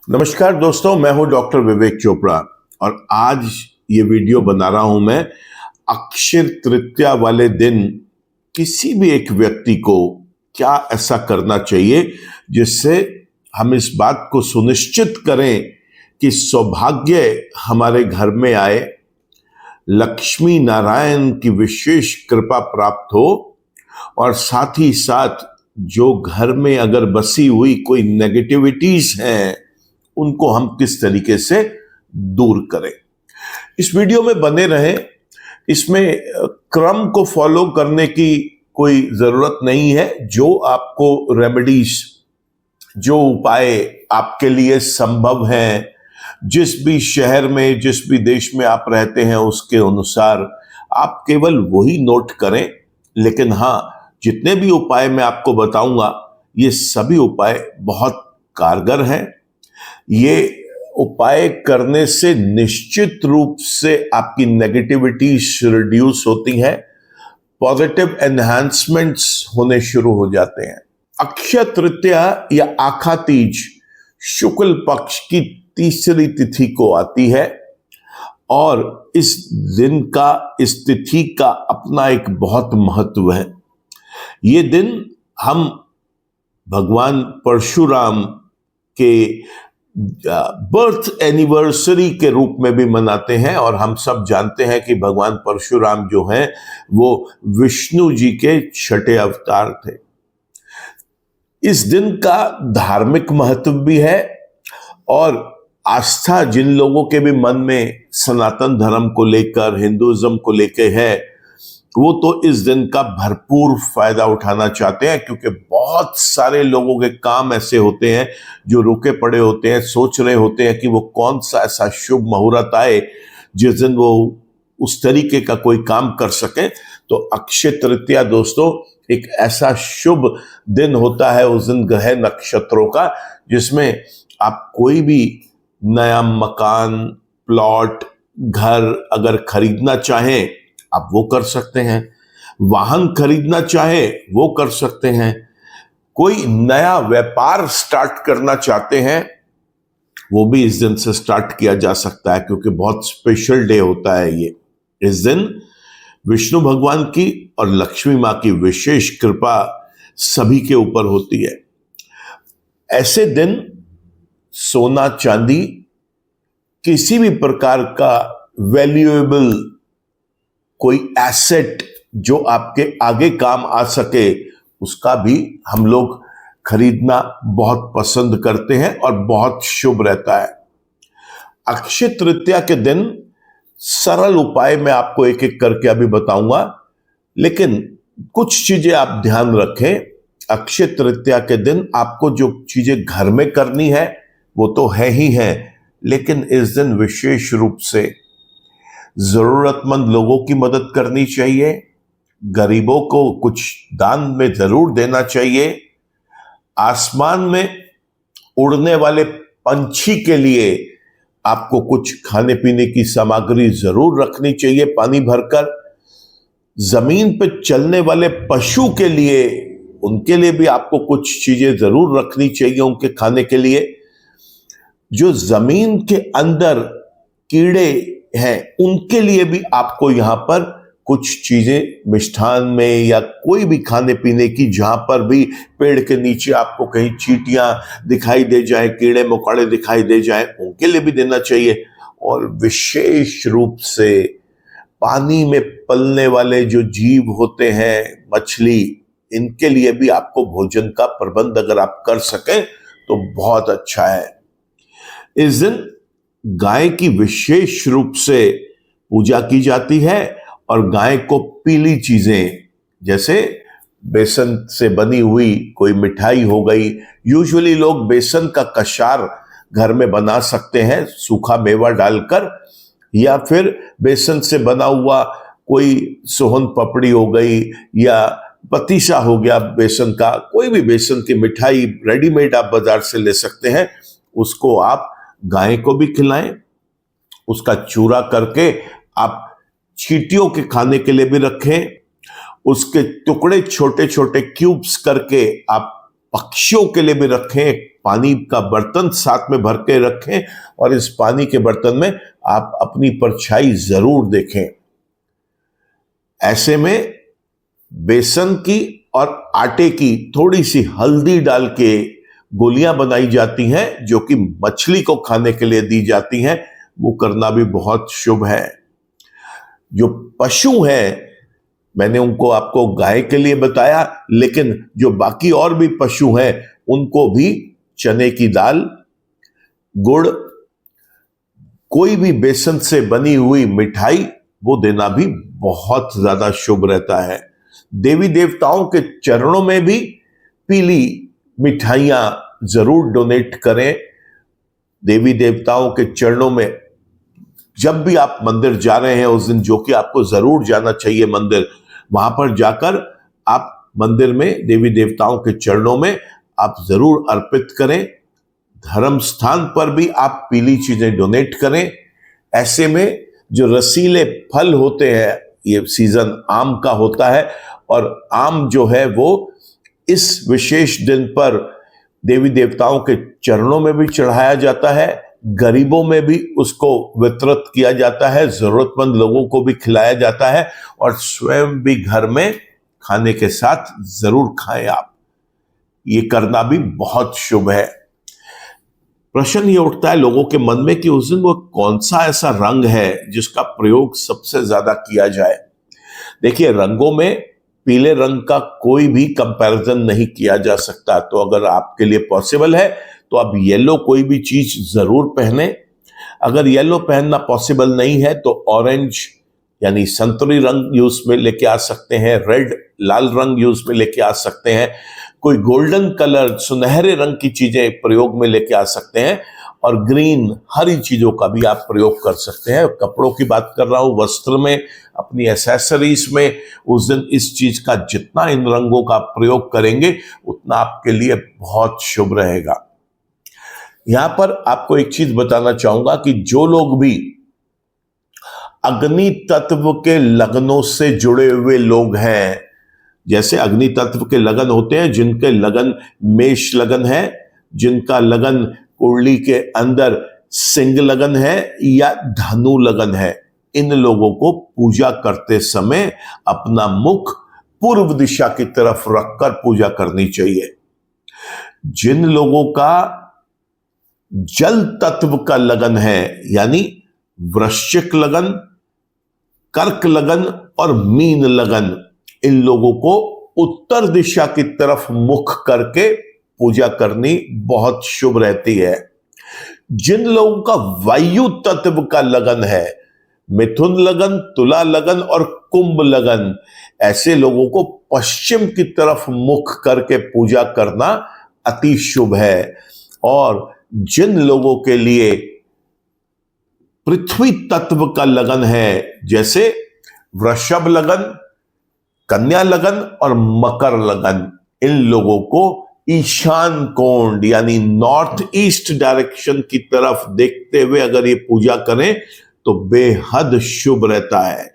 नमस्कार दोस्तों, मैं हूं डॉक्टर विवेक चोपड़ा और आज ये वीडियो बना रहा हूं मैं अक्षय तृतीया वाले दिन किसी भी एक व्यक्ति को क्या ऐसा करना चाहिए जिससे हम इस बात को सुनिश्चित करें कि सौभाग्य हमारे घर में आए, लक्ष्मी नारायण की विशेष कृपा प्राप्त हो और साथ ही साथ जो घर में अगर बसी हुई कोई नेगेटिविटीज हैं उनको हम किस तरीके से दूर करें। इस वीडियो में बने रहें। इसमें क्रम को फॉलो करने की कोई जरूरत नहीं है। जो आपको रेमेडीज, जो उपाय आपके लिए संभव हैं, जिस भी शहर में, जिस भी देश में आप रहते हैं उसके अनुसार आप केवल वही नोट करें। लेकिन हाँ, जितने भी उपाय मैं आपको बताऊंगा ये सभी उपाय बहुत कारगर हैं। ये उपाय करने से निश्चित रूप से आपकी नेगेटिविटी रिड्यूस होती है, पॉजिटिव एनहांसमेंट्स होने शुरू हो जाते हैं। अक्षय तृतीया या आखा तीज शुक्ल पक्ष की तीसरी तिथि को आती है और इस दिन का, इस तिथि का अपना एक बहुत महत्व है। ये दिन हम भगवान परशुराम के बर्थ एनिवर्सरी के रूप में भी मनाते हैं और हम सब जानते हैं कि भगवान परशुराम जो हैं वो विष्णु जी के छठे अवतार थे। इस दिन का धार्मिक महत्व भी है और आस्था जिन लोगों के भी मन में सनातन धर्म को लेकर, हिंदुइज्म को लेकर है, वो तो इस दिन का भरपूर फायदा उठाना चाहते हैं, क्योंकि बहुत सारे लोगों के काम ऐसे होते हैं जो रुके पड़े होते हैं, सोच रहे होते हैं कि वो कौन सा ऐसा शुभ मुहूर्त आए जिस दिन वो उस तरीके का कोई काम कर सके। तो अक्षय तृतीया दोस्तों एक ऐसा शुभ दिन होता है उस दिन ग्रह नक्षत्रों का, जिसमें आप कोई भी नया मकान, प्लॉट, घर अगर खरीदना चाहें आप वो कर सकते हैं, वाहन खरीदना चाहे वो कर सकते हैं, कोई नया व्यापार स्टार्ट करना चाहते हैं वो भी इस दिन से स्टार्ट किया जा सकता है, क्योंकि बहुत स्पेशल डे होता है ये। इस दिन विष्णु भगवान की और लक्ष्मी मां की विशेष कृपा सभी के ऊपर होती है। ऐसे दिन सोना चांदी, किसी भी प्रकार का वैल्यूएबल कोई एसेट जो आपके आगे काम आ सके उसका भी हम लोग खरीदना बहुत पसंद करते हैं और बहुत शुभ रहता है। अक्षय तृतीया के दिन सरल उपाय मैं आपको एक एक करके अभी बताऊंगा, लेकिन कुछ चीजें आप ध्यान रखें। अक्षय तृतीया के दिन आपको जो चीजें घर में करनी है वो तो है ही है, लेकिन इस दिन विशेष रूप से जरूरतमंद लोगों की मदद करनी चाहिए, गरीबों को कुछ दान में जरूर देना चाहिए, आसमान में उड़ने वाले पंछी के लिए आपको कुछ खाने पीने की सामग्री जरूर रखनी चाहिए पानी भरकर, जमीन पर चलने वाले पशु के लिए, उनके लिए भी आपको कुछ चीजें जरूर रखनी चाहिए उनके खाने के लिए। जो जमीन के अंदर कीड़े हैं उनके लिए भी आपको यहां पर कुछ चीजें मिष्ठान में या कोई भी खाने पीने की, जहां पर भी पेड़ के नीचे आपको कहीं चींटियां दिखाई दे जाए, कीड़े मकोड़े दिखाई दे जाए, उनके लिए भी देना चाहिए। और विशेष रूप से पानी में पलने वाले जो जीव होते हैं, मछली, इनके लिए भी आपको भोजन का प्रबंध अगर आप कर सकें तो बहुत अच्छा है। इस दिन गाय की विशेष रूप से पूजा की जाती है और गाय को पीली चीजें, जैसे बेसन से बनी हुई कोई मिठाई हो गई, यूजुअली लोग बेसन का कशार घर में बना सकते हैं सूखा मेवा डालकर, या फिर बेसन से बना हुआ कोई सोहन पपड़ी हो गई या पतीसा हो गया बेसन का, कोई भी बेसन की मिठाई रेडीमेड आप बाजार से ले सकते हैं, उसको आप गाय को भी खिलाएं। उसका चूरा करके आप चींटियों के खाने के लिए भी रखें, उसके टुकड़े छोटे छोटे क्यूब्स करके आप पक्षियों के लिए भी रखें। पानी का बर्तन साथ में भर के रखें और इस पानी के बर्तन में आप अपनी परछाई जरूर देखें। ऐसे में बेसन की और आटे की थोड़ी सी हल्दी डाल के गोलियां बनाई जाती हैं जो कि मछली को खाने के लिए दी जाती हैं, वो करना भी बहुत शुभ है। जो पशु हैं, मैंने उनको आपको गाय के लिए बताया, लेकिन जो बाकी और भी पशु हैं उनको भी चने की दाल, गुड़, कोई भी बेसन से बनी हुई मिठाई वो देना भी बहुत ज्यादा शुभ रहता है। देवी देवताओं के चरणों में भी पीली मिठाइयां जरूर डोनेट करें। देवी देवताओं के चरणों में जब भी आप मंदिर जा रहे हैं उस दिन, जो कि आपको जरूर जाना चाहिए मंदिर, वहां पर जाकर आप मंदिर में देवी देवताओं के चरणों में आप जरूर अर्पित करें। धर्म स्थान पर भी आप पीली चीजें डोनेट करें। ऐसे में जो रसीले फल होते हैं, ये सीजन आम का होता है और आम जो है वो इस विशेष दिन पर देवी देवताओं के चरणों में भी चढ़ाया जाता है, गरीबों में भी उसको वितरित किया जाता है, जरूरतमंद लोगों को भी खिलाया जाता है और स्वयं भी घर में खाने के साथ जरूर खाएं आप। ये करना भी बहुत शुभ है। प्रश्न ये उठता है लोगों के मन में कि उस दिन वो कौन सा ऐसा रंग है जिसका प्रयोग सबसे ज्यादा किया जाए। देखिए, रंगों में पीले रंग का कोई भी कंपैरिजन नहीं किया जा सकता। तो अगर आपके लिए पॉसिबल है तो आप येलो कोई भी चीज जरूर पहने। अगर येलो पहनना पॉसिबल नहीं है तो ऑरेंज यानी संतरी रंग यूज में लेके आ सकते हैं, रेड लाल रंग यूज में लेके आ सकते हैं, कोई गोल्डन कलर सुनहरे रंग की चीजें प्रयोग में लेके आ सकते हैं और ग्रीन हरी चीजों का भी आप प्रयोग कर सकते हैं। कपड़ों की बात कर रहा हूं, वस्त्र में, अपनी एसेसरीज में उस दिन इस चीज का जितना इन रंगों का प्रयोग करेंगे उतना आपके लिए बहुत शुभ रहेगा। यहां पर आपको एक चीज बताना चाहूंगा कि जो लोग भी अग्नि तत्व के लगनों से जुड़े हुए लोग हैं, जैसे अग्नि तत्व के लगन होते हैं, जिनके लगन मेष लगन है, जिनका लगन कुंडली के अंदर सिंह लगन है या धनु लगन है, इन लोगों को पूजा करते समय अपना मुख पूर्व दिशा की तरफ रखकर पूजा करनी चाहिए। जिन लोगों का जल तत्व का लगन है, यानी वृश्चिक लगन, कर्क लगन और मीन लगन, इन लोगों को उत्तर दिशा की तरफ मुख करके पूजा करनी बहुत शुभ रहती है। जिन लोगों का वायु तत्व का लगन है, मिथुन लगन, तुला लगन और कुंभ लगन, ऐसे लोगों को पश्चिम की तरफ मुख करके पूजा करना अति शुभ है। और जिन लोगों के लिए पृथ्वी तत्व का लगन है, जैसे वृषभ लगन, कन्या लगन और मकर लगन, इन लोगों को ईशान कोण यानी नॉर्थ ईस्ट डायरेक्शन की तरफ देखते हुए अगर ये पूजा करें तो बेहद शुभ रहता है।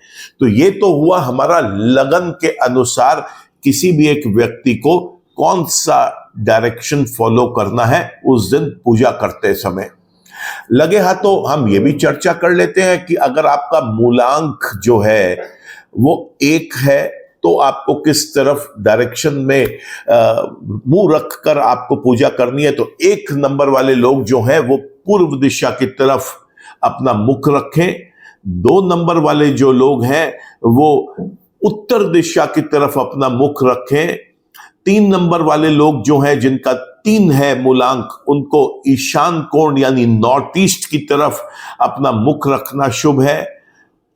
तो ये तो हुआ हमारा लगन के अनुसार किसी भी एक व्यक्ति को कौन सा डायरेक्शन फॉलो करना है उस दिन पूजा करते समय। लगे हाथों हम ये भी चर्चा कर लेते हैं कि अगर आपका मूलांक जो है वो 1 है तो आपको किस तरफ डायरेक्शन में मुंह रखकर आपको पूजा करनी है। तो 1 नंबर वाले लोग जो हैं वो पूर्व दिशा की तरफ अपना मुख रखें। 2 नंबर वाले जो लोग हैं वो उत्तर दिशा की तरफ अपना मुख रखें। 3 नंबर वाले लोग जो हैं जिनका 3 है मूलांक, उनको ईशान कोण यानी नॉर्थ ईस्ट की तरफ अपना मुख रखना शुभ है।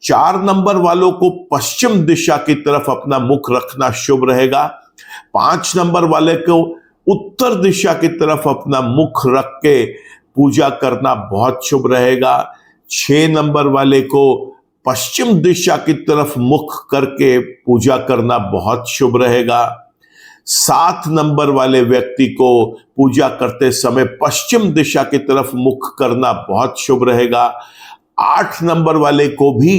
4 नंबर वालों को पश्चिम दिशा की तरफ अपना मुख रखना शुभ रहेगा। 5 नंबर वाले को उत्तर दिशा की तरफ अपना मुख रख के पूजा करना बहुत शुभ रहेगा। 6 नंबर वाले को पश्चिम दिशा की तरफ मुख करके पूजा करना बहुत शुभ रहेगा। 7 नंबर वाले व्यक्ति को पूजा करते समय पश्चिम दिशा की तरफ मुख करना बहुत शुभ रहेगा। 8 नंबर वाले को भी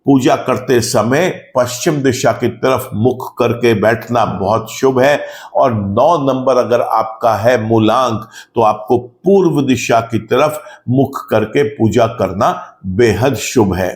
पूजा करते समय पश्चिम दिशा की तरफ मुख करके बैठना बहुत शुभ है। और 9 नंबर अगर आपका है मूलांक, तो आपको पूर्व दिशा की तरफ मुख करके पूजा करना बेहद शुभ है।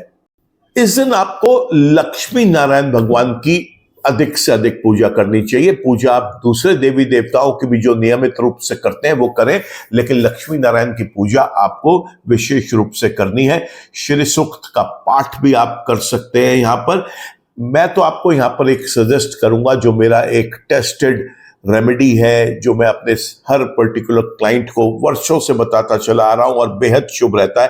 इस दिन आपको लक्ष्मी नारायण भगवान की अधिक से अधिक पूजा करनी चाहिए। पूजा आप दूसरे देवी देवताओं की भी जो नियमित रूप से करते हैं वो करें, लेकिन लक्ष्मी नारायण की पूजा आपको विशेष रूप से करनी है। श्री सूक्त का पाठ भी आप कर सकते हैं यहां पर। मैं तो आपको यहां पर एक सजेस्ट करूंगा, जो मेरा एक टेस्टेड रेमेडी है, जो मैं अपने हर पर्टिकुलर क्लाइंट को वर्षों से बताता चला आ रहा हूं और बेहद शुभ रहता है।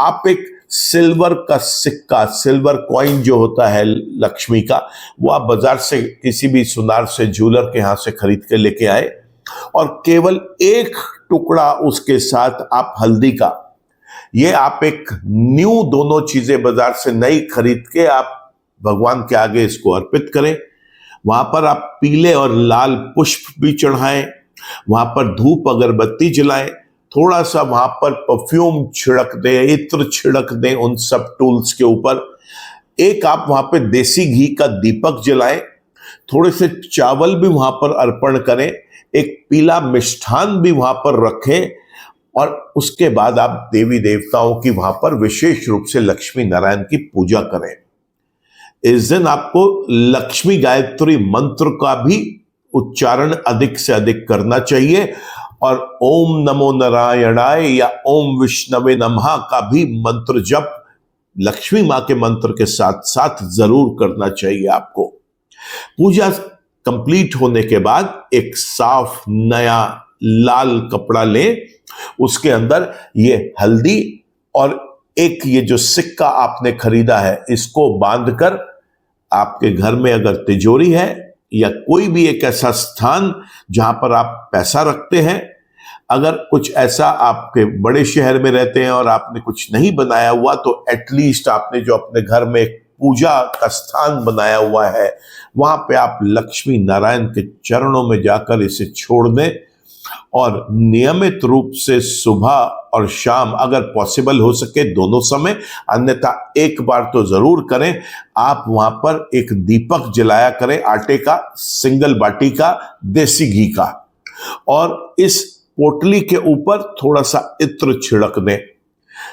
आप एक सिल्वर का सिक्का, सिल्वर कॉइन जो होता है लक्ष्मी का, वो आप बाजार से किसी भी सुनार से, जूलर के यहां से खरीद के लेके आए और केवल एक टुकड़ा उसके साथ आप हल्दी का, ये आप एक न्यू दोनों चीजें बाजार से नई खरीद के आप भगवान के आगे इसको अर्पित करें। वहां पर आप पीले और लाल पुष्प भी चढ़ाएं, वहां पर धूप अगरबत्ती जलाएं, थोड़ा सा वहां पर परफ्यूम छिड़क दें, इत्र छिड़क दें उन सब टूल्स के ऊपर। एक आप वहां पे देसी घी का दीपक जलाएं, थोड़े से चावल भी वहां पर अर्पण करें, एक पीला मिष्ठान भी वहां पर रखें और उसके बाद आप देवी देवताओं की वहां पर विशेष रूप से लक्ष्मी नारायण की पूजा करें। इस दिन आपको लक्ष्मी गायत्री मंत्र का भी उच्चारण अधिक से अधिक करना चाहिए और ओम नमो नारायणाय या ओम विष्णवे नमः का भी मंत्र जप लक्ष्मी मां के मंत्र के साथ साथ जरूर करना चाहिए आपको। पूजा कंप्लीट होने के बाद एक साफ नया लाल कपड़ा लें, उसके अंदर ये हल्दी और एक ये जो सिक्का आपने खरीदा है इसको बांधकर आपके घर में अगर तिजोरी है या कोई भी एक ऐसा स्थान जहां पर आप पैसा रखते हैं, अगर कुछ ऐसा आपके बड़े शहर में रहते हैं और आपने कुछ नहीं बनाया हुआ, तो एटलीस्ट आपने जो अपने घर में एक पूजा का स्थान बनाया हुआ है वहां पे आप लक्ष्मी नारायण के चरणों में जाकर इसे छोड़ दें और नियमित रूप से सुबह और शाम, अगर पॉसिबल हो सके दोनों समय, अन्यथा एक बार तो जरूर करें, आप वहां पर एक दीपक जलाया करें आटे का, सिंगल बाटी का, देसी घी का, और इस पोटली के ऊपर थोड़ा सा इत्र छिड़क दें।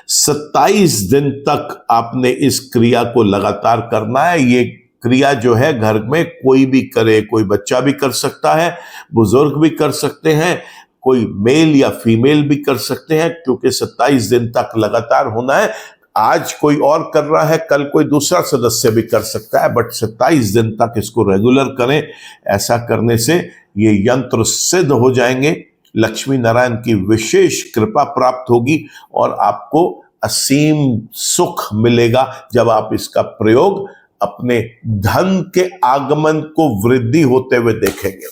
27 दिन तक आपने इस क्रिया को लगातार करना है। ये क्रिया जो है घर में कोई भी करे, कोई बच्चा भी कर सकता है, बुजुर्ग भी कर सकते हैं, कोई मेल या फीमेल भी कर सकते हैं, क्योंकि 27 दिन तक लगातार होना है। आज कोई और कर रहा है, कल कोई दूसरा सदस्य भी कर सकता है, बट 27 दिन तक इसको रेगुलर करें। ऐसा करने से ये यंत्र सिद्ध हो जाएंगे, लक्ष्मी नारायण की विशेष कृपा प्राप्त होगी और आपको असीम सुख मिलेगा जब आप इसका प्रयोग अपने धन के आगमन को वृद्धि होते हुए देखेंगे।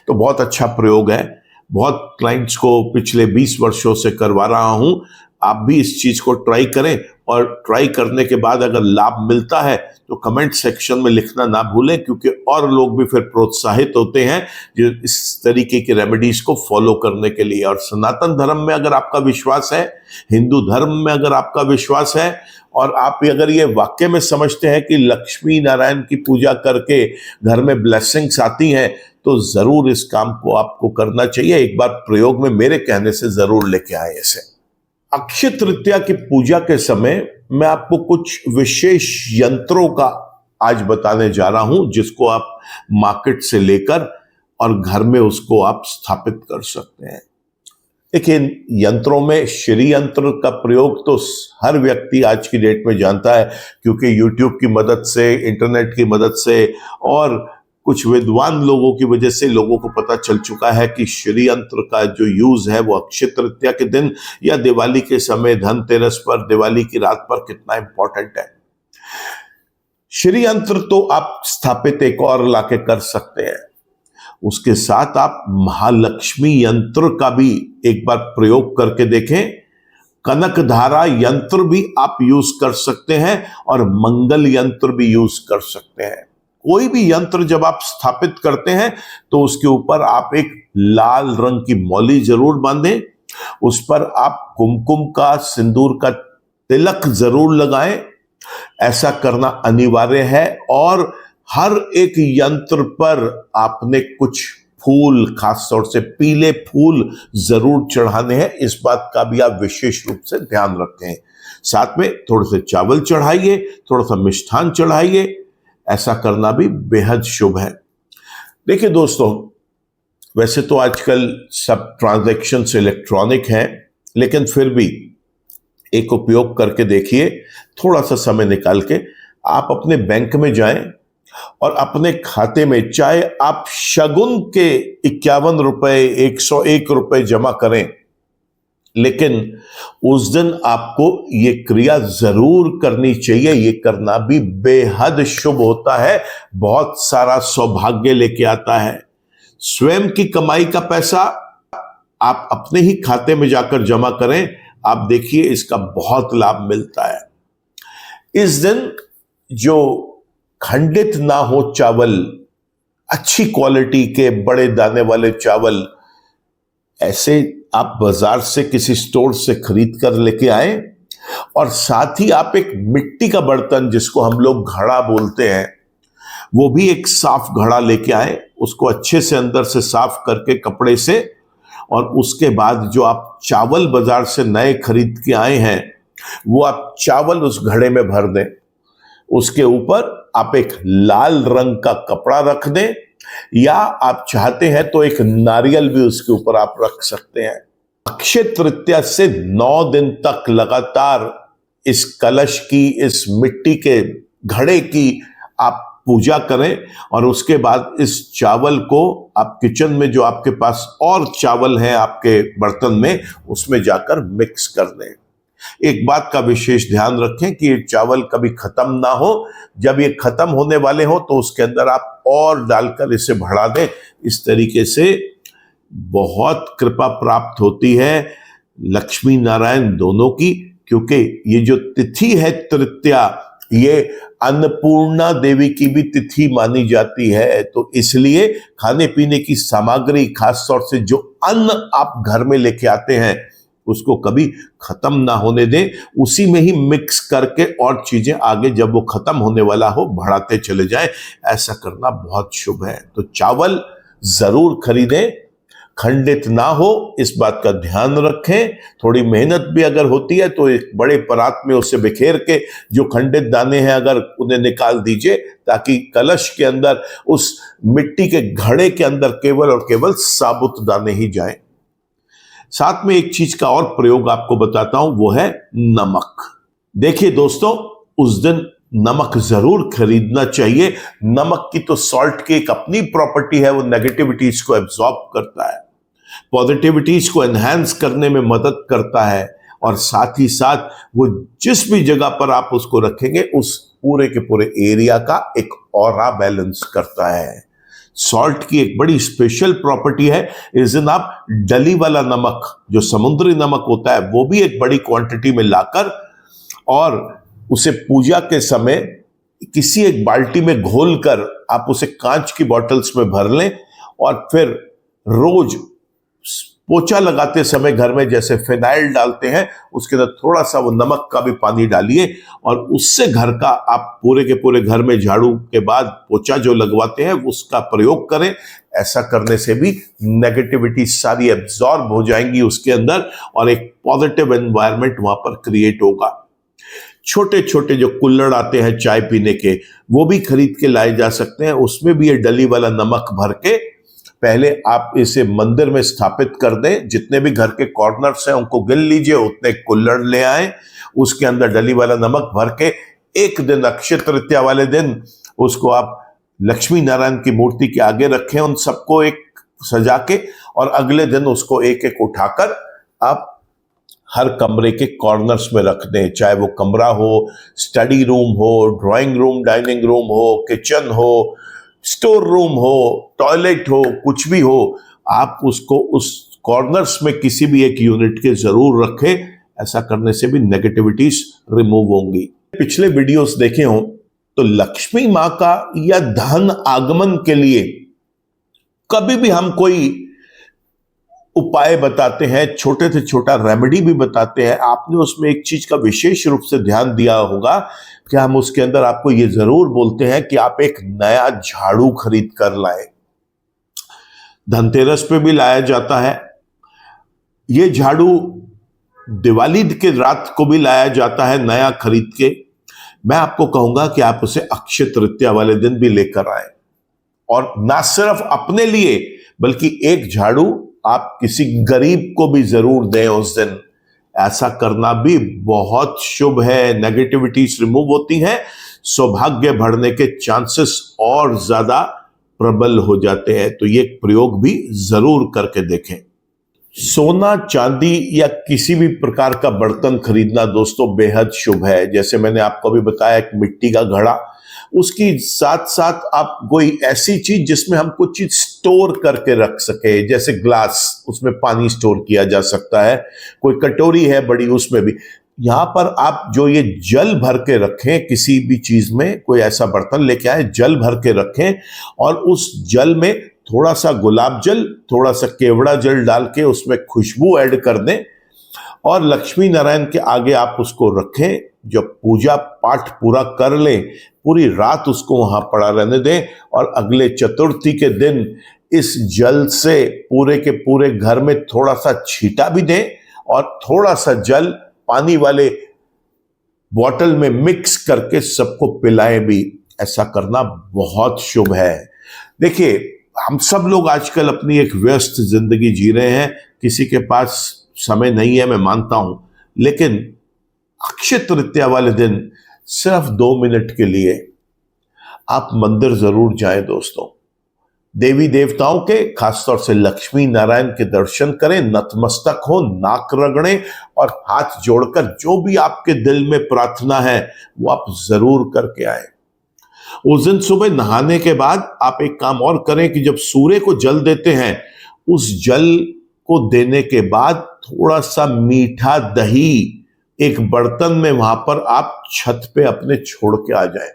तो बहुत अच्छा प्रयोग है, बहुत क्लाइंट्स को पिछले 20 वर्षों से करवा रहा हूं। आप भी इस चीज को ट्राई करें और ट्राई करने के बाद अगर लाभ मिलता है तो कमेंट सेक्शन में लिखना ना भूलें, क्योंकि और लोग भी फिर प्रोत्साहित होते हैं जो इस तरीके की रेमेडीज को फॉलो करने के लिए। और सनातन धर्म में अगर आपका विश्वास है, हिंदू धर्म में अगर आपका विश्वास है और आप अगर ये वाक्य में समझते हैं कि लक्ष्मी नारायण की पूजा करके घर में ब्लेसिंग्स आती हैं, तो जरूर इस काम को आपको करना चाहिए। एक बार प्रयोग में मेरे कहने से जरूर लेके आए इसे। अक्षय तृतीया की पूजा के समय मैं आपको कुछ विशेष यंत्रों का आज बताने जा रहा हूं, जिसको आप मार्केट से लेकर और घर में उसको आप स्थापित कर सकते हैं। देखिए, यंत्रों में श्री यंत्र का प्रयोग तो हर व्यक्ति आज की डेट में जानता है, क्योंकि यूट्यूब की मदद से, इंटरनेट की मदद से और कुछ विद्वान लोगों की वजह से लोगों को पता चल चुका है कि श्री यंत्र का जो यूज है वो अक्षय तृतीया के दिन या दिवाली के समय, धनतेरस पर, दिवाली की रात पर कितना इंपॉर्टेंट है। श्री यंत्र तो आप स्थापित एक और लाके कर सकते हैं, उसके साथ आप महालक्ष्मी यंत्र का भी एक बार प्रयोग करके देखें। कनक धारा यंत्र भी आप यूज कर सकते हैं और मंगल यंत्र भी यूज कर सकते हैं। कोई भी यंत्र जब आप स्थापित करते हैं तो उसके ऊपर आप एक लाल रंग की मौली जरूर बांधें, उस पर आप कुमकुम का, सिंदूर का तिलक जरूर लगाएं ऐसा करना अनिवार्य है और हर एक यंत्र पर आपने कुछ फूल, खासतौर से पीले फूल जरूर चढ़ाने हैं। इस बात का भी आप विशेष रूप से ध्यान रखें। साथ में थोड़े से चावल चढ़ाइए, थोड़ा सा मिष्ठान चढ़ाइए। ऐसा करना भी बेहद शुभ है। देखिए दोस्तों, वैसे तो आजकल सब ट्रांजैक्शंस इलेक्ट्रॉनिक हैं, लेकिन फिर भी एक उपयोग करके देखिए। थोड़ा सा समय निकाल के आप अपने बैंक में जाएं और अपने खाते में, चाहे आप शगुन के 51 रुपए, 101 रुपए जमा करें, लेकिन उस दिन आपको ये क्रिया जरूर करनी चाहिए। ये करना भी बेहद शुभ होता है, बहुत सारा सौभाग्य लेके आता है। स्वयं की कमाई का पैसा आप अपने ही खाते में जाकर जमा करें, आप देखिए इसका बहुत लाभ मिलता है। इस दिन जो खंडित ना हो चावल, अच्छी क्वालिटी के बड़े दाने वाले चावल, ऐसे आप बाजार से किसी स्टोर से खरीद कर लेके आए और साथ ही आप एक मिट्टी का बर्तन, जिसको हम लोग घड़ा बोलते हैं, वो भी एक साफ घड़ा लेके आए। उसको अच्छे से अंदर से साफ करके कपड़े से, और उसके बाद जो आप चावल बाजार से नए खरीद के आए हैं वो आप चावल उस घड़े में भर दें। उसके ऊपर आप एक लाल रंग का कपड़ा रख दें, या आप चाहते हैं तो एक नारियल भी उसके ऊपर आप रख सकते हैं। अक्षय तृतीया से 9 दिन तक लगातार इस कलश की, इस मिट्टी के घड़े की आप पूजा करें, और उसके बाद इस चावल को आप किचन में जो आपके पास और चावल है आपके बर्तन में, उसमें जाकर मिक्स कर दें। एक बात का विशेष ध्यान रखें कि ये चावल कभी खत्म ना हो। जब ये खत्म होने वाले हो तो उसके अंदर आप और डालकर इसे बढ़ा दें। इस तरीके से बहुत कृपा प्राप्त होती है लक्ष्मी नारायण दोनों की, क्योंकि ये जो तिथि है तृतीया, ये अन्नपूर्णा देवी की भी तिथि मानी जाती है। तो इसलिए खाने पीने की सामग्री, खासतौर से जो अन्न आप घर में लेके आते हैं, उसको कभी खत्म ना होने दें। उसी में ही मिक्स करके और चीजें आगे जब वो खत्म होने वाला हो बढ़ाते चले जाएं। ऐसा करना बहुत शुभ है। तो चावल जरूर खरीदें, खंडित ना हो, इस बात का ध्यान रखें। थोड़ी मेहनत भी अगर होती है तो एक बड़े परात में उसे बिखेर के जो खंडित दाने हैं अगर उन्हें निकाल दीजिए, ताकि कलश के अंदर, उस मिट्टी के घड़े के अंदर केवल और केवल साबुत दाने ही जाएं। साथ में एक चीज का और प्रयोग आपको बताता हूं, वो है नमक। देखिए दोस्तों, उस दिन नमक जरूर खरीदना चाहिए। नमक की तो सॉल्ट की एक अपनी प्रॉपर्टी है, वो नेगेटिविटीज को एब्जॉर्ब करता है, पॉजिटिविटीज को एनहांस करने में मदद करता है, और साथ ही साथ वो जिस भी जगह पर आप उसको रखेंगे उस पूरे के पूरे एरिया का एक ऑरा बैलेंस करता है। सॉल्ट की एक बड़ी स्पेशल प्रॉपर्टी है, इस दिन आप डली वाला नमक, जो समुद्री नमक होता है, वो भी एक बड़ी क्वांटिटी में लाकर और उसे पूजा के समय किसी एक बाल्टी में घोलकर आप उसे कांच की बॉटल्स में भर लें, और फिर रोज पोछा लगाते समय घर में जैसे फिनाइल डालते हैं, उसके अंदर थोड़ा सा वो नमक का भी पानी डालिए, और उससे घर का आप पूरे के पूरे घर में झाड़ू के बाद पोछा जो लगवाते हैं उसका प्रयोग करें। ऐसा करने से भी नेगेटिविटी सारी एब्जॉर्ब हो जाएंगी उसके अंदर, और एक पॉजिटिव एनवायरनमेंट वहां पर क्रिएट होगा। छोटे छोटे जो कुल्हड़ आते हैं चाय पीने के, वो भी खरीद के लाए जा सकते हैं। उसमें भी ये डली वाला नमक भर के पहले आप इसे मंदिर में स्थापित कर दें। जितने भी घर के कॉर्नर्स हैं उनको गिन लीजिए, उतने कुल्हड़ ले आए, उसके अंदर डली वाला नमक भर के एक दिन अक्षय तृतीया वाले दिन उसको आप लक्ष्मी नारायण की मूर्ति के आगे रखें, उन सबको एक सजा के, और अगले दिन उसको एक एक उठाकर आप हर कमरे के कॉर्नर्स में रख दें। चाहे वो कमरा हो, स्टडी रूम हो, ड्राइंग रूम, डाइनिंग रूम हो, किचन हो, स्टोर रूम हो, टॉयलेट हो, कुछ भी हो, आप उसको उस कॉर्नर्स में किसी भी एक यूनिट के जरूर रखें। ऐसा करने से भी नेगेटिविटीज रिमूव होंगी। पिछले वीडियोस देखे हो तो लक्ष्मी मां का या धन आगमन के लिए कभी भी हम कोई उपाय बताते हैं, छोटे से छोटा रेमेडी भी बताते हैं। आपने उसमें एक चीज का विशेष रूप से ध्यान दिया होगा कि हम उसके अंदर आपको ये जरूर बोलते हैं कि आप एक नया झाड़ू खरीद कर लाएं। धनतेरस पे भी लाया जाता है ये झाड़ू, दिवाली के रात को भी लाया जाता है नया खरीद के। मैं आपको कहूंगा कि आप उसे अक्षय तृतीया वाले दिन भी लेकर आए, और ना सिर्फ अपने लिए बल्कि एक झाड़ू आप किसी गरीब को भी जरूर दें उस दिन। ऐसा करना भी बहुत शुभ है, नेगेटिविटीज रिमूव होती हैं, सौभाग्य बढ़ने के चांसेस और ज्यादा प्रबल हो जाते हैं। तो ये प्रयोग भी जरूर करके देखें। सोना, चांदी या किसी भी प्रकार का बर्तन खरीदना दोस्तों बेहद शुभ है। जैसे मैंने आपको अभी बताया, एक मिट्टी का घड़ा, उसकी साथ साथ आप कोई ऐसी चीज जिसमें हम कुछ चीज स्टोर करके रख सके, जैसे ग्लास, उसमें पानी स्टोर किया जा सकता है। कोई कटोरी है बड़ी, उसमें भी। यहां पर आप जो ये जल भर के रखें, किसी भी चीज में कोई ऐसा बर्तन लेके आए, जल भर के रखें, और उस जल में थोड़ा सा गुलाब जल, थोड़ा सा केवड़ा जल डाल के उसमें खुशबू ऐड कर दें, और लक्ष्मी नारायण के आगे आप उसको रखें। जब पूजा पाठ पूरा कर लें, पूरी रात उसको वहां पड़ा रहने दें, और अगले चतुर्थी के दिन इस जल से पूरे के पूरे घर में थोड़ा सा छींटा भी दें, और थोड़ा सा जल पानी वाले बॉटल में मिक्स करके सबको पिलाएं भी। ऐसा करना बहुत शुभ है। देखिए, हम सब लोग आजकल अपनी एक व्यस्त जिंदगी जी रहे हैं, किसी के पास समय नहीं है, मैं मानता हूं, लेकिन अक्षय तृतीया वाले दिन सिर्फ 2 मिनट के लिए आप मंदिर जरूर जाएं दोस्तों। देवी देवताओं के, खासतौर से लक्ष्मी नारायण के दर्शन करें, नतमस्तक हो, नाक रगड़ें, और हाथ जोड़कर जो भी आपके दिल में प्रार्थना है वो आप जरूर करके आए। उस दिन सुबह नहाने के बाद आप एक काम और करें कि जब सूर्य को जल देते हैं, उस जल को देने के बाद थोड़ा सा मीठा दही एक बर्तन में वहां पर आप छत पे अपने छोड़ के आ जाएं।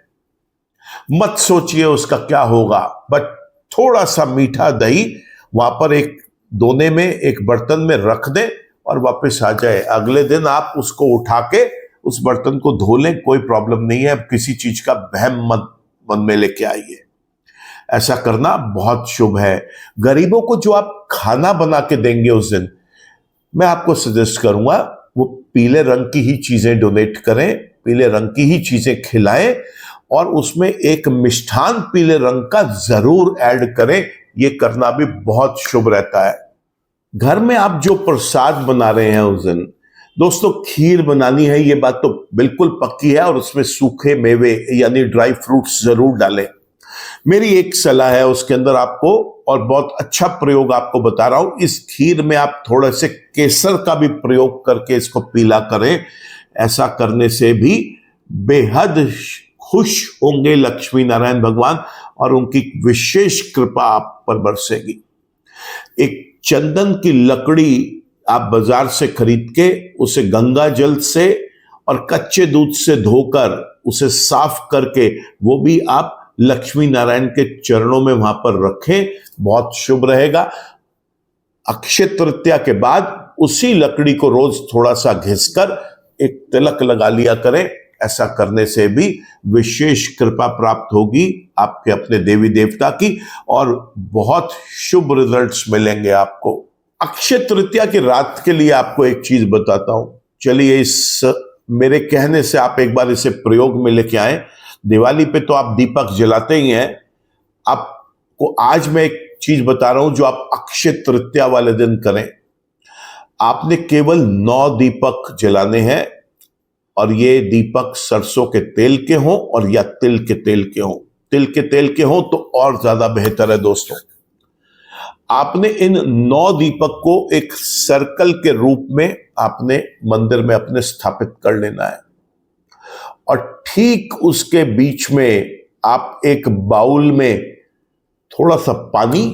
मत सोचिए उसका क्या होगा, बट थोड़ा सा मीठा दही वहां पर एक दोने में, एक बर्तन में रख दें और वापस आ जाए। अगले दिन आप उसको उठा के उस बर्तन को धो लें, कोई प्रॉब्लम नहीं है। किसी चीज का वहम मत मन में लेके आइए। ऐसा करना बहुत शुभ है। गरीबों को जो आप खाना बना के देंगे उस दिन, मैं आपको सजेस्ट करूंगा वो पीले रंग की ही चीजें डोनेट करें, पीले रंग की ही चीजें खिलाएं, और उसमें एक मिष्ठान पीले रंग का जरूर ऐड करें। ये करना भी बहुत शुभ रहता है। घर में आप जो प्रसाद बना रहे हैं उस दिन दोस्तों, खीर बनानी है, ये बात तो बिल्कुल पक्की है, और उसमें सूखे मेवे यानी ड्राई फ्रूट्स जरूर डालें। मेरी एक सलाह है उसके अंदर आपको, और बहुत अच्छा प्रयोग आपको बता रहा हूं, इस खीर में आप थोड़े से केसर का भी प्रयोग करके इसको पीला करें। ऐसा करने से भी बेहद खुश होंगे लक्ष्मी नारायण भगवान, और उनकी विशेष कृपा आप पर बरसेगी। एक चंदन की लकड़ी आप बाजार से खरीद के उसे गंगा जल से और कच्चे दूध से धोकर उसे साफ करके वो भी आप लक्ष्मी नारायण के चरणों में वहां पर रखें, बहुत शुभ रहेगा। अक्षय तृतीया के बाद उसी लकड़ी को रोज थोड़ा सा घिसकर एक तिलक लगा लिया करें। ऐसा करने से भी विशेष कृपा प्राप्त होगी आपके अपने देवी देवता की, और बहुत शुभ रिजल्ट्स मिलेंगे आपको। अक्षय तृतीया की रात के लिए आपको एक चीज बताता हूं, चलिए इस मेरे कहने से आप एक बार इसे प्रयोग में लेके आए। दिवाली पे तो आप दीपक जलाते ही हैं, आपको आज मैं एक चीज बता रहा हूं जो आप अक्षय तृतीया वाले दिन करें। आपने केवल 9 दीपक जलाने हैं, और ये दीपक सरसों के तेल के हों और या तिल के तेल के हों। तिल के तेल के हों तो और ज्यादा बेहतर है दोस्तों। आपने इन 9 दीपक को एक सर्कल के रूप में आपने मंदिर में अपने स्थापित कर लेना है, और ठीक उसके बीच में आप एक बाउल में थोड़ा सा पानी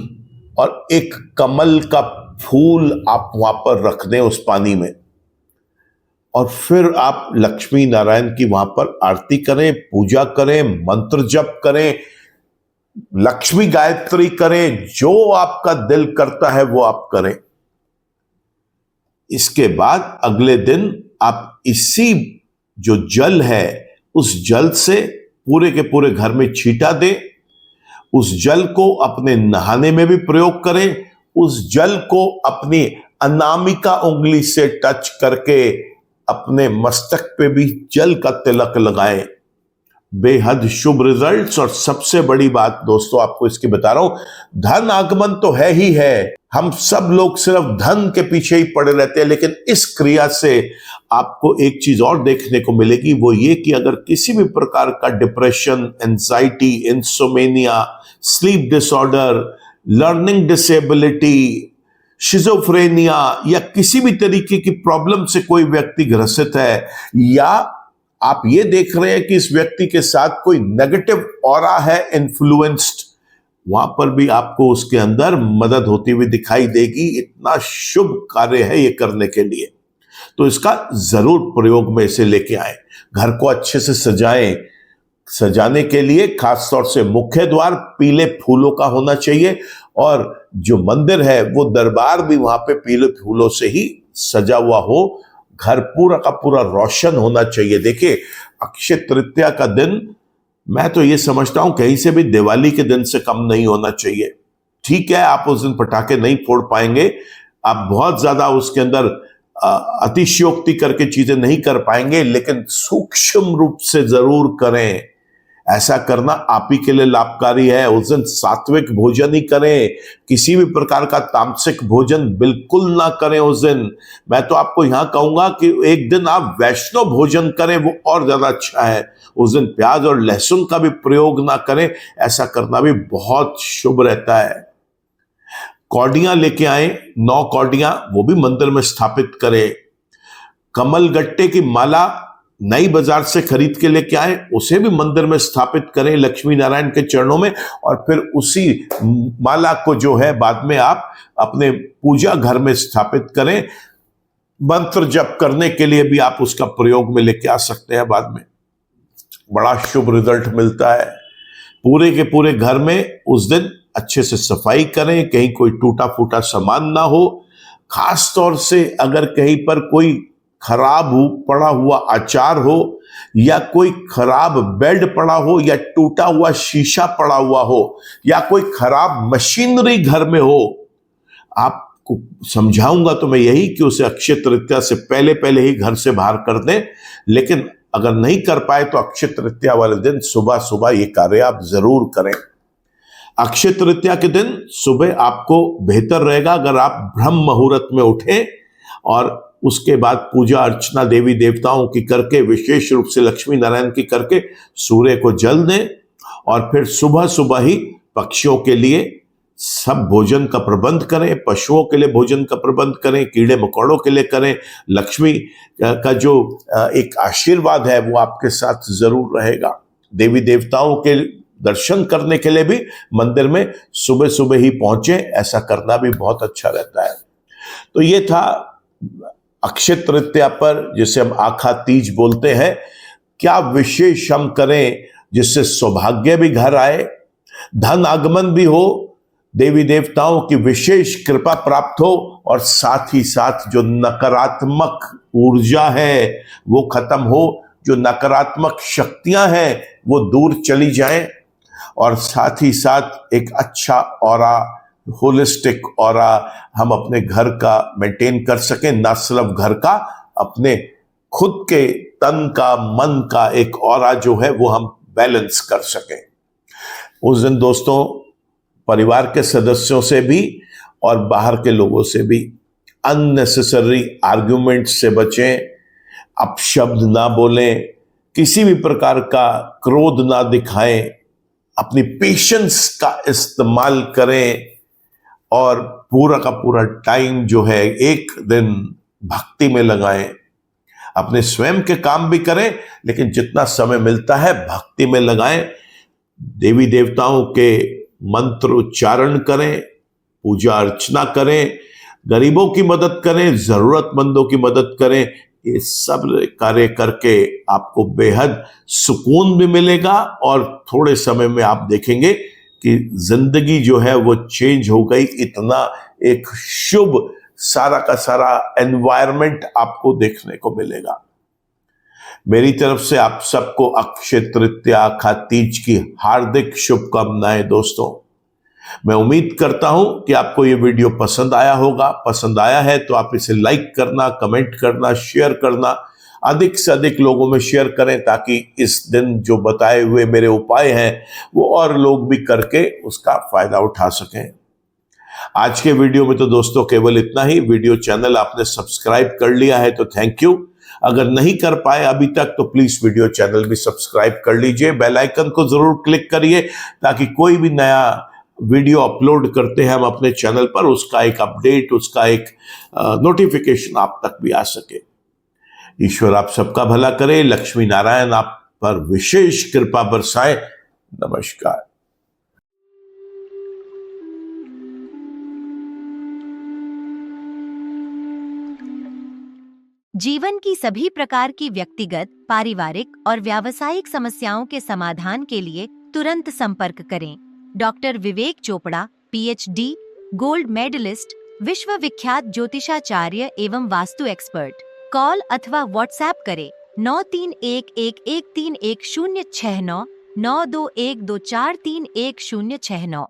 और एक कमल का फूल आप वहां पर रख दें उस पानी में, और फिर आप लक्ष्मी नारायण की वहां पर आरती करें, पूजा करें, मंत्र जप करें, लक्ष्मी गायत्री करें, जो आपका दिल करता है वो आप करें। इसके बाद अगले दिन आप इसी जो जल है उस जल से पूरे के पूरे घर में छींटा दें। उस जल को अपने नहाने में भी प्रयोग करें। उस जल को अपनी अनामिका उंगली से टच करके अपने मस्तक पे भी जल का तिलक लगाएं। बेहद शुभ रिजल्ट्स। और सबसे बड़ी बात दोस्तों आपको इसकी बता रहा हूं, धन आगमन तो है ही है। हम सब लोग सिर्फ धन के पीछे ही पड़े रहते हैं, लेकिन इस क्रिया से आपको एक चीज और देखने को मिलेगी, वो ये कि अगर किसी भी प्रकार का depression, anxiety, insomnia, sleep disorder, learning disability, schizophrenia या किसी भी तरीके की प्रॉब्लम से कोई व्यक्ति ग्रसित है, या आप ये देख रहे हैं कि इस व्यक्ति के साथ कोई नेगेटिव ऑरा है इन्फ्लुएंस्ड, वहां पर भी आपको उसके अंदर मदद होती हुई दिखाई देगी। इतना शुभ कार्य है ये करने के लिए, तो इसका जरूर प्रयोग में इसे लेके आए। घर को अच्छे से सजाएं। सजाने के लिए खासतौर से मुख्य द्वार पीले फूलों का होना चाहिए, और जो मंदिर है वो दरबार भी वहां पे पीले फूलों से ही सजा हुआ हो। घर पूरा का पूरा रोशन होना चाहिए। देखिए, अक्षय तृतीया का दिन मैं तो ये समझता हूं कहीं से भी दिवाली के दिन से कम नहीं होना चाहिए। ठीक है, आप उस दिन पटाखे नहीं फोड़ पाएंगे, आप बहुत ज्यादा उसके अंदर अतिशयोक्ति करके चीजें नहीं कर पाएंगे, लेकिन सूक्ष्म रूप से जरूर करें। ऐसा करना आप ही के लिए लाभकारी है। उस दिन सात्विक भोजन ही करें, किसी भी प्रकार का तामसिक भोजन बिल्कुल ना करें उस दिन। मैं तो आपको यहां कहूंगा कि एक दिन आप वैष्णव भोजन करें, वो और ज्यादा अच्छा है। उस दिन प्याज और लहसुन का भी प्रयोग ना करें, ऐसा करना भी बहुत शुभ रहता है। कौडियां लेके आए, 9 कौडियां, वो भी मंदिर में स्थापित करें। कमल गट्टे की माला नई बाजार से खरीद के लेके आए, उसे भी मंदिर में स्थापित करें लक्ष्मी नारायण के चरणों में, और फिर उसी माला को जो है बाद में आप अपने पूजा घर में स्थापित करें। मंत्र जप करने के लिए भी आप उसका प्रयोग में लेके आ सकते हैं बाद में, बड़ा शुभ रिजल्ट मिलता है। पूरे के पूरे घर में उस दिन अच्छे से सफाई करें, कहीं कोई टूटा फूटा सामान ना हो। खास तौर से अगर कहीं पर कोई खराब पड़ा हुआ अचार हो, या कोई खराब बेड पड़ा हो, या टूटा हुआ शीशा पड़ा हुआ हो, या कोई खराब मशीनरी घर में हो, आपको समझाऊंगा तो मैं यही कि उसे अक्षय तृतीया से पहले पहले ही घर से बाहर कर दें। लेकिन अगर नहीं कर पाए तो अक्षय तृतीया वाले दिन सुबह सुबह ये कार्य आप जरूर करें। अक्षय तृतीया के दिन सुबह आपको बेहतर रहेगा अगर आप ब्रह्म मुहूर्त में उठें, और उसके बाद पूजा अर्चना देवी देवताओं की करके, विशेष रूप से लक्ष्मी नारायण की करके सूर्य को जल दें, और फिर सुबह सुबह ही पक्षियों के लिए सब भोजन का प्रबंध करें, पशुओं के लिए भोजन का प्रबंध करें, कीड़े मकोड़ों के लिए करें। लक्ष्मी का जो एक आशीर्वाद है वो आपके साथ जरूर रहेगा। देवी देवताओं के दर्शन करने के लिए भी मंदिर में सुबह सुबह ही पहुंचे, ऐसा करना भी बहुत अच्छा रहता है। तो ये था अक्षय तृतीया पर, जिसे हम आखा तीज बोलते हैं, क्या विशेष हम करें जिससे सौभाग्य भी घर आए, धन आगमन भी हो, देवी देवताओं की विशेष कृपा प्राप्त हो, और साथ ही साथ जो नकारात्मक ऊर्जा है वो खत्म हो, जो नकारात्मक शक्तियां हैं वो दूर चली जाएं, और साथ ही साथ एक अच्छा ऑरा, होलिस्टिक ऑरा हम अपने घर का मेंटेन कर सकें। ना सिर्फ घर का, अपने खुद के तन का, मन का एक ऑरा जो है वो हम बैलेंस कर सकें। उस दिन दोस्तों परिवार के सदस्यों से भी और बाहर के लोगों से भी अननेसेसरी आर्ग्यूमेंट से बचें, अपशब्द ना बोलें, किसी भी प्रकार का क्रोध ना दिखाएं, अपनी पेशेंस का इस्तेमाल करें, और पूरा का पूरा टाइम जो है एक दिन भक्ति में लगाएं। अपने स्वयं के काम भी करें, लेकिन जितना समय मिलता है भक्ति में लगाएं। देवी देवताओं के मंत्र उच्चारण करें, पूजा अर्चना करें, गरीबों की मदद करें, जरूरतमंदों की मदद करें। ये सब कार्य करके आपको बेहद सुकून भी मिलेगा, और थोड़े समय में आप देखेंगे कि जिंदगी जो है वो चेंज हो गई। इतना एक शुभ सारा का सारा एनवायरनमेंट आपको देखने को मिलेगा। मेरी तरफ से आप सबको अक्षय तृतीया अखात तीज की हार्दिक शुभकामनाएं दोस्तों। मैं उम्मीद करता हूं कि आपको ये वीडियो पसंद आया होगा। पसंद आया है तो आप इसे लाइक करना, कमेंट करना, शेयर करना, अधिक से अधिक लोगों में शेयर करें ताकि इस दिन जो बताए हुए मेरे उपाय हैं वो और लोग भी करके उसका फायदा उठा सकें। आज के वीडियो में तो दोस्तों केवल इतना ही। वीडियो चैनल आपने सब्सक्राइब कर लिया है तो थैंक यू। अगर नहीं कर पाए अभी तक तो प्लीज वीडियो चैनल भी सब्सक्राइब कर लीजिए। बेल आइकन को जरूर क्लिक करिए ताकि कोई भी नया वीडियो अपलोड करते हैं हम अपने चैनल पर, उसका एक अपडेट, उसका एक नोटिफिकेशन आप तक भी आ सके। ईश्वर आप सबका भला करे, लक्ष्मी नारायण आप पर विशेष कृपा बरसाए। नमस्कार। जीवन की सभी प्रकार की व्यक्तिगत, पारिवारिक और व्यावसायिक समस्याओं के समाधान के लिए तुरंत संपर्क करें। डॉक्टर विवेक चोपड़ा, पीएचडी, गोल्ड मेडलिस्ट, विश्व विख्यात ज्योतिषाचार्य एवं वास्तु एक्सपर्ट। कॉल अथवा व्हाट्सएप करें 9311131069 9212431069।